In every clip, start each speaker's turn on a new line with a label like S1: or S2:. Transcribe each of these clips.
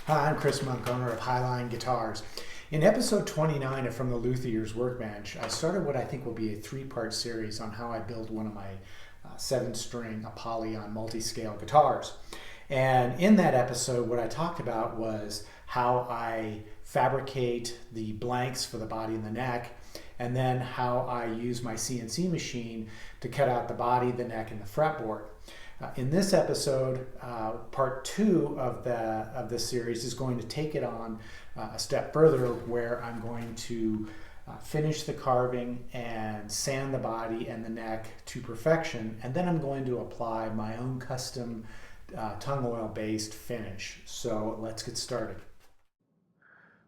S1: Hi, I'm Chris Monk, owner of Highline Guitars. In episode 29 of From the Luthier's Workbench, I started what I think will be a three-part series on how I build one of my 7-string Apollyon multiscale guitars. And in that episode, what I talked about was how I fabricate the blanks for the body and the neck, and then how I use my CNC machine to cut out the body, the neck, and the fretboard. In this episode, part 2 of this series is going to take it on a step further, where I'm going to finish the carving and sand the body and the neck to perfection, and then I'm going to apply my own custom tung oil based finish. So let's get started.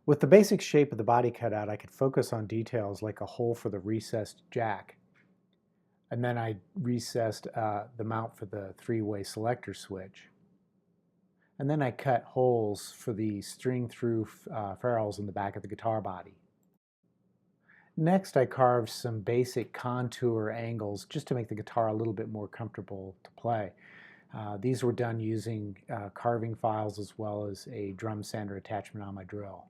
S1: With the basic shape of the body cut out, I could focus on details like a hole for the recessed jack. And then I recessed the mount for the 3-way selector switch. And then I cut holes for the string-through ferrules in the back of the guitar body. Next, I carved some basic contour angles just to make the guitar a little bit more comfortable to play. These were done using carving files as well as a drum sander attachment on my drill.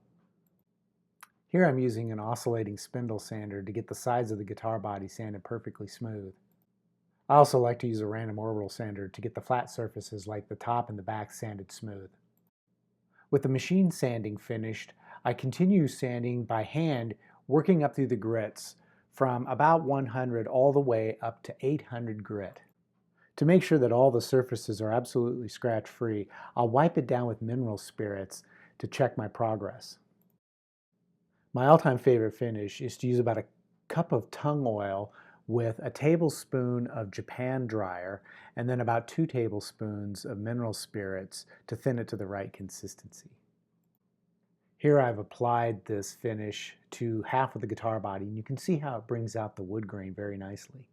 S1: Here I'm using an oscillating spindle sander to get the sides of the guitar body sanded perfectly smooth. I also like to use a random orbital sander to get the flat surfaces like the top and the back sanded smooth. With the machine sanding finished, I continue sanding by hand, working up through the grits from about 100 all the way up to 800 grit. To make sure that all the surfaces are absolutely scratch free, I'll wipe it down with mineral spirits to check my progress. My all-time favorite finish is to use about a cup of tung oil with a tablespoon of Japan dryer and then about 2 tablespoons of mineral spirits to thin it to the right consistency. Here I've applied this finish to half of the guitar body, and you can see how it brings out the wood grain very nicely.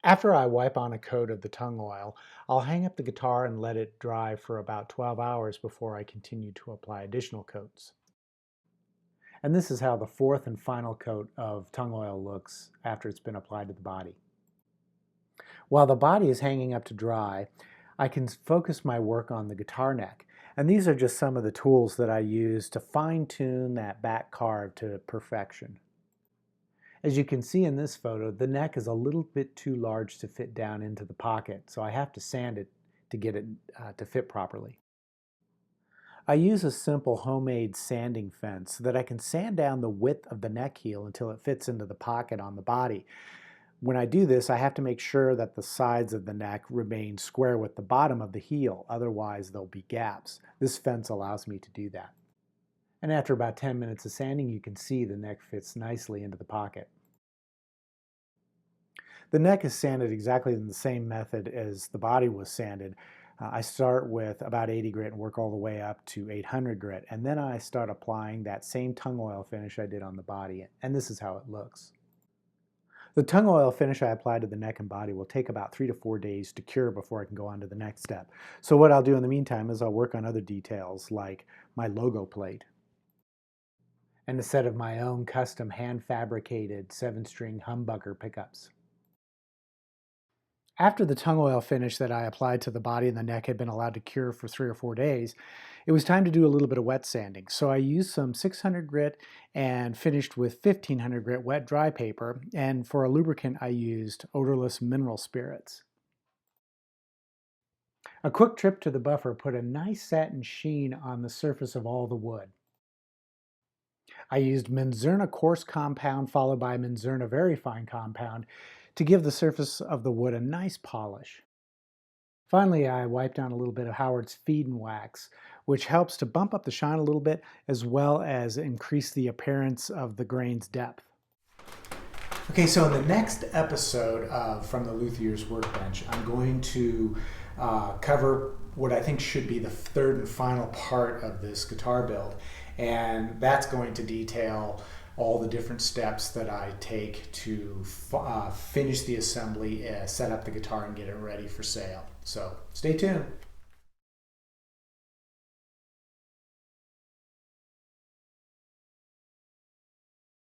S1: After I wipe on a coat of the tung oil, I'll hang up the guitar and let it dry for about 12 hours before I continue to apply additional coats. And this is how the 4th and final coat of tung oil looks after it's been applied to the body. While the body is hanging up to dry, I can focus my work on the guitar neck. And these are just some of the tools that I use to fine-tune that back carve to perfection. As you can see in this photo, the neck is a little bit too large to fit down into the pocket, so I have to sand it to get it to fit properly. I use a simple homemade sanding fence so that I can sand down the width of the neck heel until it fits into the pocket on the body. When I do this, I have to make sure that the sides of the neck remain square with the bottom of the heel, otherwise there'll be gaps. This fence allows me to do that. And after about 10 minutes of sanding, you can see the neck fits nicely into the pocket. The neck is sanded exactly in the same method as the body was sanded. I start with about 80 grit and work all the way up to 800 grit, and then I start applying that same tung oil finish I did on the body, and this is how it looks. The tung oil finish I applied to the neck and body will take about 3 to 4 days to cure before I can go on to the next step. So what I'll do in the meantime is I'll work on other details like my logo plate and a set of my own custom hand-fabricated 7-string humbucker pickups. After the tung oil finish that I applied to the body and the neck had been allowed to cure for 3 or 4 days, it was time to do a little bit of wet sanding. So I used some 600 grit and finished with 1500 grit wet dry paper, and for a lubricant I used odorless mineral spirits. A quick trip to the buffer put a nice satin sheen on the surface of all the wood. I used Menzerna coarse compound followed by Menzerna very fine compound to give the surface of the wood a nice polish. Finally, I wiped down a little bit of Howard's Feed and Wax, which helps to bump up the shine a little bit as well as increase the appearance of the grain's depth. Okay, so in the next episode of From the Luthier's Workbench, I'm going to cover what I think should be the 3rd and final part of this guitar build, and that's going to detail all the different steps that I take to finish the assembly, set up the guitar, and get it ready for sale. So stay tuned.